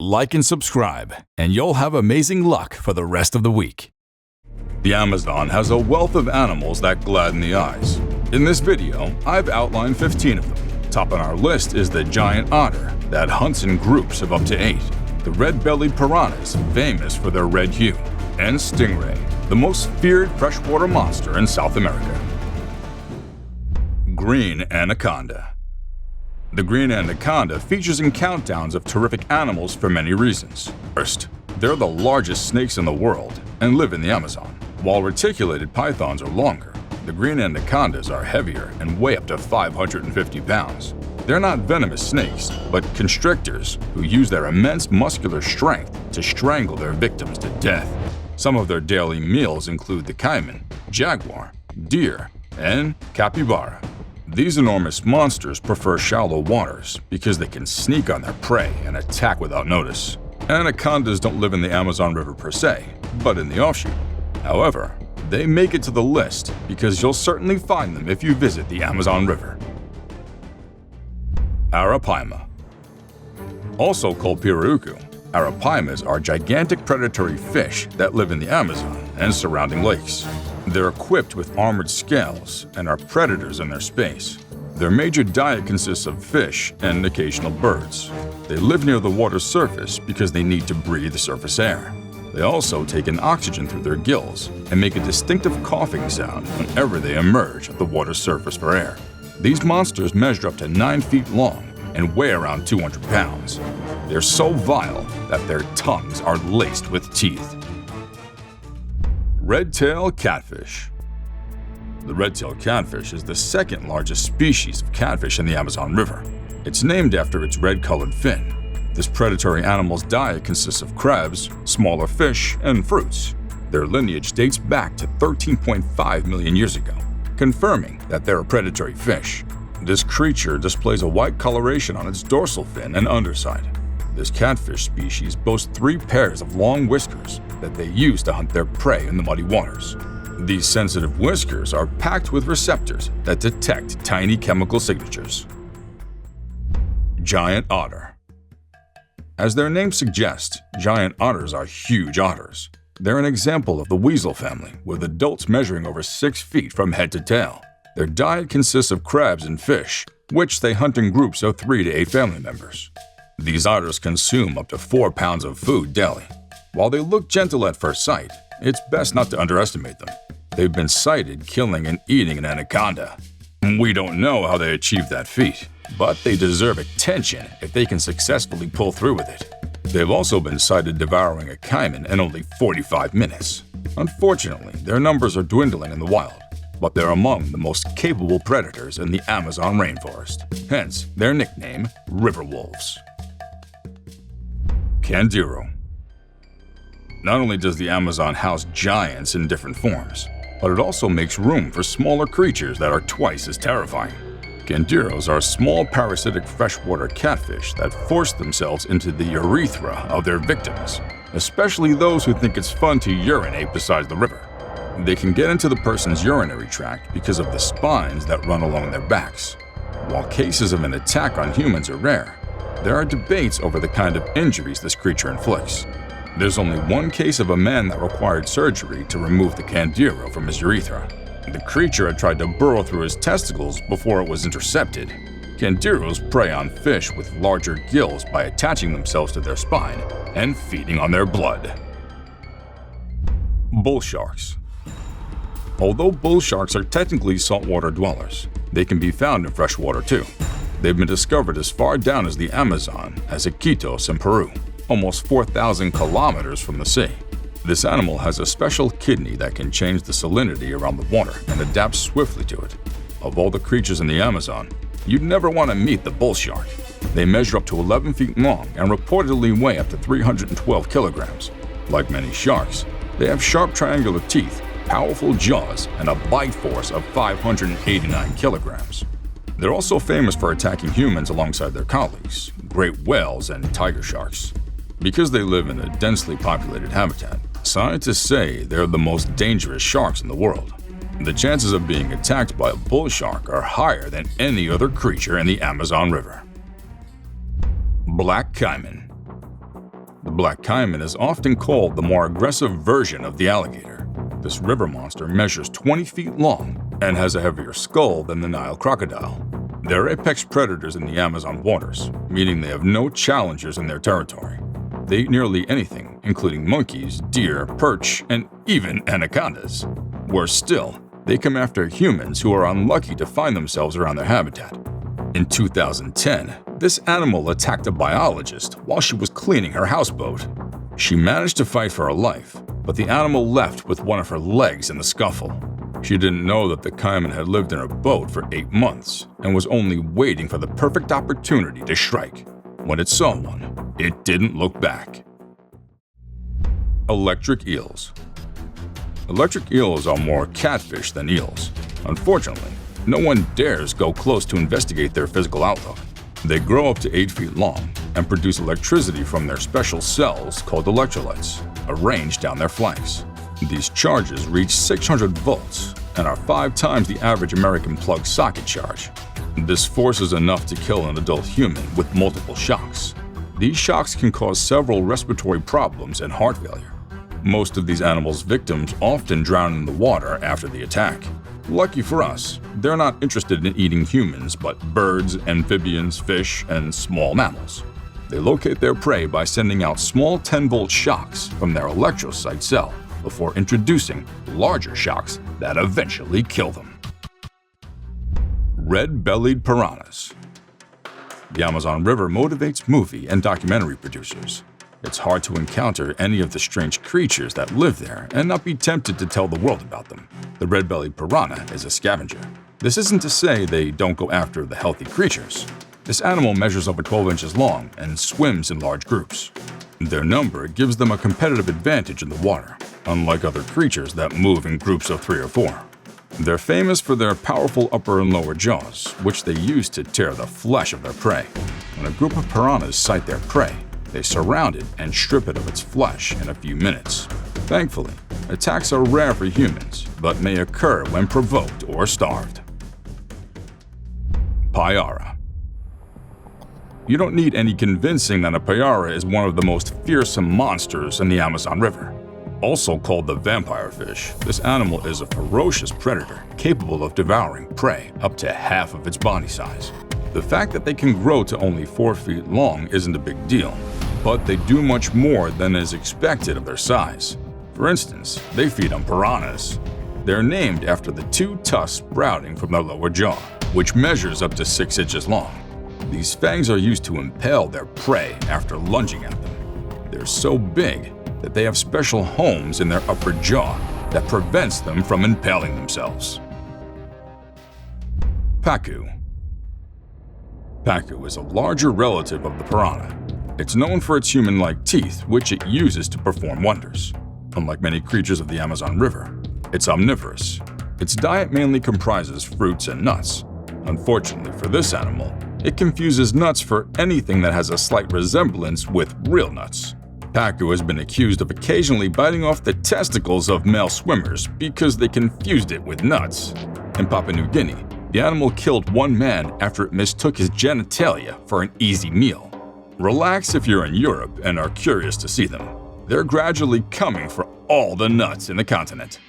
like and subscribe, and you'll have amazing luck for the rest of the week. The Amazon has a wealth of animals that gladden the eyes. In this video, I've outlined 15 of them. Top on our list is the giant otter that hunts in groups of up to 8, the red-bellied piranhas, famous for their red hue, and Stingray, the most feared freshwater monster in South America. Green anaconda. The green anaconda features in countdowns of terrific animals for many reasons. First, they're the largest snakes in the world and live in the Amazon. While reticulated pythons are longer, the green anacondas are heavier and weigh up to 550 pounds. They're not venomous snakes, but constrictors who use their immense muscular strength to strangle their victims to death. Some of their daily meals include the caiman, jaguar, deer, and capybara. These enormous monsters prefer shallow waters because they can sneak on their prey and attack without notice. Anacondas don't live in the Amazon River per se, but in the offshoot. However, they make it to the list because you'll certainly find them if you visit the Amazon River. Arapaima. Also called Piraiba, Arapaimas are gigantic predatory fish that live in the Amazon and surrounding lakes. They're equipped with armored scales and are predators in their space. Their major diet consists of fish and occasional birds. They live near the water's surface because they need to breathe surface air. They also take in oxygen through their gills and make a distinctive coughing sound whenever they emerge at the water's surface for air. These monsters measure up to 9 feet long and weigh around 200 pounds. They're so vile that their tongues are laced with teeth. Redtail Catfish. The Redtail Catfish is the second largest species of catfish in the Amazon River. It's named after its red-colored fin. This predatory animal's diet consists of crabs, smaller fish, and fruits. Their lineage dates back to 13.5 million years ago, confirming that they're a predatory fish. This creature displays a white coloration on its dorsal fin and underside. This catfish species boasts 3 pairs of long whiskers that they use to hunt their prey in the muddy waters. These sensitive whiskers are packed with receptors that detect tiny chemical signatures. Giant otter. As their name suggests, giant otters are huge otters. They're an example of the weasel family, with adults measuring over 6 feet from head to tail. Their diet consists of crabs and fish, which they hunt in groups of 3 to 8 family members. These otters consume up to 4 pounds of food daily. While they look gentle at first sight, it's best not to underestimate them. They've been sighted killing and eating an anaconda. We don't know how they achieved that feat, but they deserve attention if they can successfully pull through with it. They've also been sighted devouring a caiman in only 45 minutes. Unfortunately, their numbers are dwindling in the wild, but they're among the most capable predators in the Amazon rainforest, hence their nickname, river wolves. Candiru. Not only does the Amazon house giants in different forms, but it also makes room for smaller creatures that are twice as terrifying. Candirus are small parasitic freshwater catfish that force themselves into the urethra of their victims, especially those who think it's fun to urinate beside the river. They can get into the person's urinary tract because of the spines that run along their backs. While cases of an attack on humans are rare, there are debates over the kind of injuries this creature inflicts. There's only one case of a man that required surgery to remove the Candiru from his urethra. The creature had tried to burrow through his testicles before it was intercepted. Candirus prey on fish with larger gills by attaching themselves to their spine and feeding on their blood. Bull sharks. Although bull sharks are technically saltwater dwellers, they can be found in freshwater too. They've been discovered as far down as the Amazon as Iquitos in Peru, almost 4,000 kilometers from the sea. This animal has a special kidney that can change the salinity around the water and adapt swiftly to it. Of all the creatures in the Amazon, you'd never want to meet the bull shark. They measure up to 11 feet long and reportedly weigh up to 312 kilograms. Like many sharks, they have sharp triangular teeth, powerful jaws, and a bite force of 589 kilograms. They're also famous for attacking humans alongside their colleagues, great whales and tiger sharks. Because they live in a densely populated habitat, scientists say they're the most dangerous sharks in the world. The chances of being attacked by a bull shark are higher than any other creature in the Amazon River. Black Caiman. black caiman is often called the more aggressive version of the alligator. This river monster measures 20 feet long and has a heavier skull than the Nile crocodile. They're apex predators in the Amazon waters, meaning they have no challengers in their territory. They eat nearly anything, including monkeys, deer, perch, and even anacondas. Worse still, they come after humans who are unlucky to find themselves around their habitat. In 2010, this animal attacked a biologist while she was cleaning her houseboat. She managed to fight for her life, but the animal left with one of her legs in the scuffle. She didn't know that the caiman had lived in her boat for 8 months and was only waiting for the perfect opportunity to strike. When it saw one, it didn't look back. Electric eels. Electric eels are more catfish than eels. Unfortunately, no one dares go close to investigate their physical outlook. They grow up to 8 feet long and produce electricity from their special cells called electrolytes, arranged down their flanks. These charges reach 600 volts and are 5 times the average American plug socket charge. This force is enough to kill an adult human with multiple shocks. These shocks can cause several respiratory problems and heart failure. Most of these animals' victims often drown in the water after the attack. Lucky for us, they're not interested in eating humans, but birds, amphibians, fish, and small mammals. They locate their prey by sending out small 10-volt shocks from their electrocyte cell before introducing larger shocks that eventually kill them. Red-bellied piranhas. The Amazon River motivates movie and documentary producers. It's hard to encounter any of the strange creatures that live there and not be tempted to tell the world about them. The red-bellied piranha is a scavenger. This isn't to say they don't go after the healthy creatures. This animal measures over 12 inches long and swims in large groups. Their number gives them a competitive advantage in the water, unlike other creatures that move in groups of 3 or 4. They're famous for their powerful upper and lower jaws, which they use to tear the flesh of their prey. When a group of piranhas sight their prey, they surround it and strip it of its flesh in a few minutes. Thankfully, attacks are rare for humans, but may occur when provoked or starved. Payara. You don't need any convincing that a payara is one of the most fearsome monsters in the Amazon River. Also called the vampire fish, this animal is a ferocious predator capable of devouring prey up to half of its body size. The fact that they can grow to only 4 feet long isn't a big deal, but they do much more than is expected of their size. For instance, they feed on piranhas. They're named after the 2 tusks sprouting from their lower jaw, which measures up to 6 inches long. These fangs are used to impale their prey after lunging at them. They're so big that they have special homes in their upper jaw that prevents them from impaling themselves. Pacu. Pacu is a larger relative of the piranha. It's known for its human-like teeth, which it uses to perform wonders. Unlike many creatures of the Amazon River, it's omnivorous. Its diet mainly comprises fruits and nuts. Unfortunately for this animal, it confuses nuts for anything that has a slight resemblance with real nuts. Pacu has been accused of occasionally biting off the testicles of male swimmers because they confused it with nuts. In Papua New Guinea, the animal killed one man after it mistook his genitalia for an easy meal. Relax if you're in Europe and are curious to see them. They're gradually coming for all the nuts in the continent.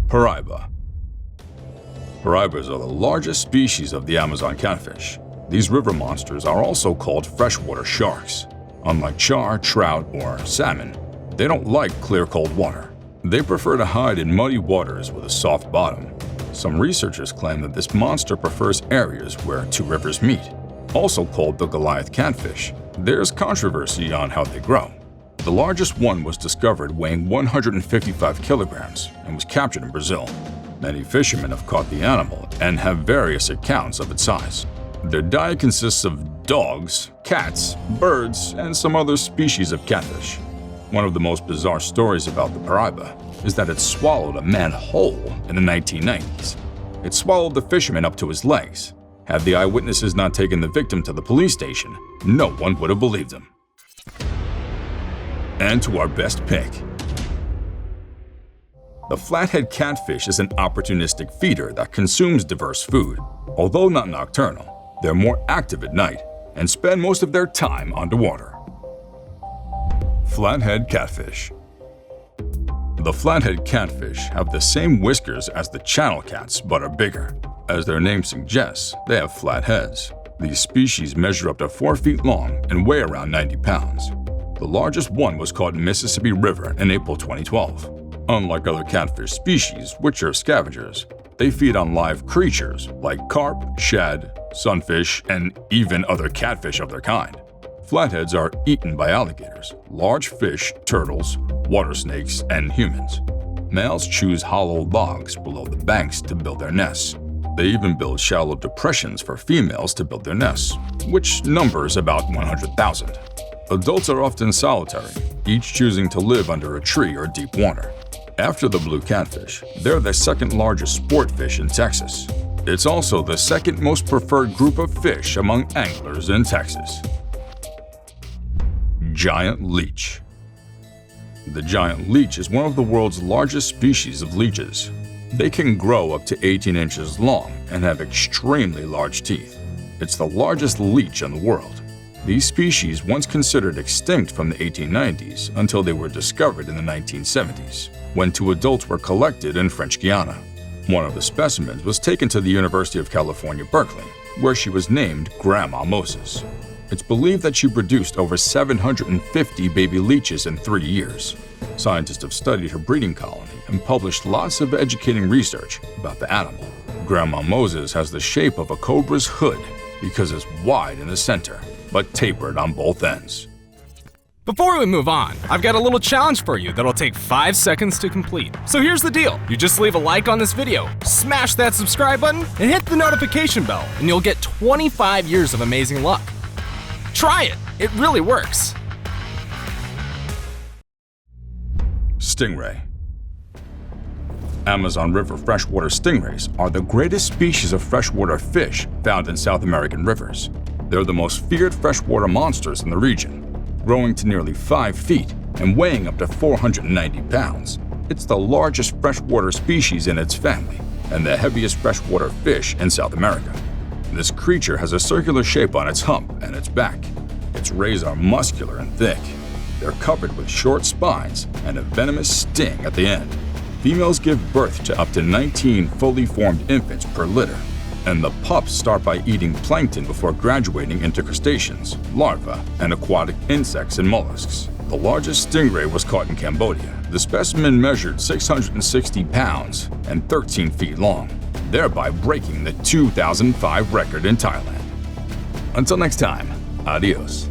Piraiba. Piraibas are the largest species of the Amazon catfish. These river monsters are also called freshwater sharks. Unlike char, trout, or salmon, they don't like clear cold water. They prefer to hide in muddy waters with a soft bottom. Some researchers claim that this monster prefers areas where 2 rivers meet. Also called the Goliath catfish, there's controversy on how they grow. The largest one was discovered weighing 155 kilograms and was captured in Brazil. Many fishermen have caught the animal and have various accounts of its size. Their diet consists of dogs, cats, birds, and some other species of catfish. One of the most bizarre stories about the Piraiba is that it swallowed a man whole in the 1990s. It swallowed the fisherman up to his legs. Had the eyewitnesses not taken the victim to the police station, no one would have believed him. And to our best pick. The Flathead Catfish is an opportunistic feeder that consumes diverse food. Although not nocturnal, they're more active at night and spend most of their time underwater. Flathead Catfish. The flathead catfish have the same whiskers as the channel cats but are bigger. As their name suggests, they have flat heads. These species measure up to 4 feet long and weigh around 90 pounds. The largest one was caught in Mississippi River in April 2012. Unlike other catfish species, which are scavengers, they feed on live creatures like carp, shad, sunfish, and even other catfish of their kind. Flatheads are eaten by alligators, large fish, turtles, water snakes, and humans. Males choose hollow logs below the banks to build their nests. They even build shallow depressions for females to build their nests, which numbers about 100,000. Adults are often solitary, each choosing to live under a tree or deep water. After the blue catfish, they're the second largest sport fish in Texas. It's also the second most preferred group of fish among anglers in Texas. Giant leech. The giant leech is one of the world's largest species of leeches. They can grow up to 18 inches long and have extremely large teeth. It's the largest leech in the world. These species once considered extinct from the 1890s until they were discovered in the 1970s, when 2 adults were collected in French Guiana. One of the specimens was taken to the University of California, Berkeley, where she was named Grandma Moses. It's believed that she produced over 750 baby leeches in 3 years. Scientists have studied her breeding colony and published lots of educating research about the animal. Grandma Moses has the shape of a cobra's hood because it's wide in the center, but tapered on both ends. Before we move on, I've got a little challenge for you that'll take 5 seconds to complete. So here's the deal. You just leave a like on this video, smash that subscribe button, and hit the notification bell, and you'll get 25 years of amazing luck. Try it. It really works. Stingray. Amazon River freshwater stingrays are the greatest species of freshwater fish found in South American rivers. They're the most feared freshwater monsters in the region, growing to nearly 5 feet and weighing up to 490 pounds. It's the largest freshwater species in its family and the heaviest freshwater fish in South America. This creature has a circular shape on its hump and its back. Its rays are muscular and thick. They're covered with short spines and a venomous sting at the end. Females give birth to up to 19 fully formed infants per litter, and the pups start by eating plankton before graduating into crustaceans, larvae, and aquatic insects and mollusks. The largest stingray was caught in Cambodia. The specimen measured 660 pounds and 13 feet long, thereby breaking the 2005 record in Thailand. Until next time, adios.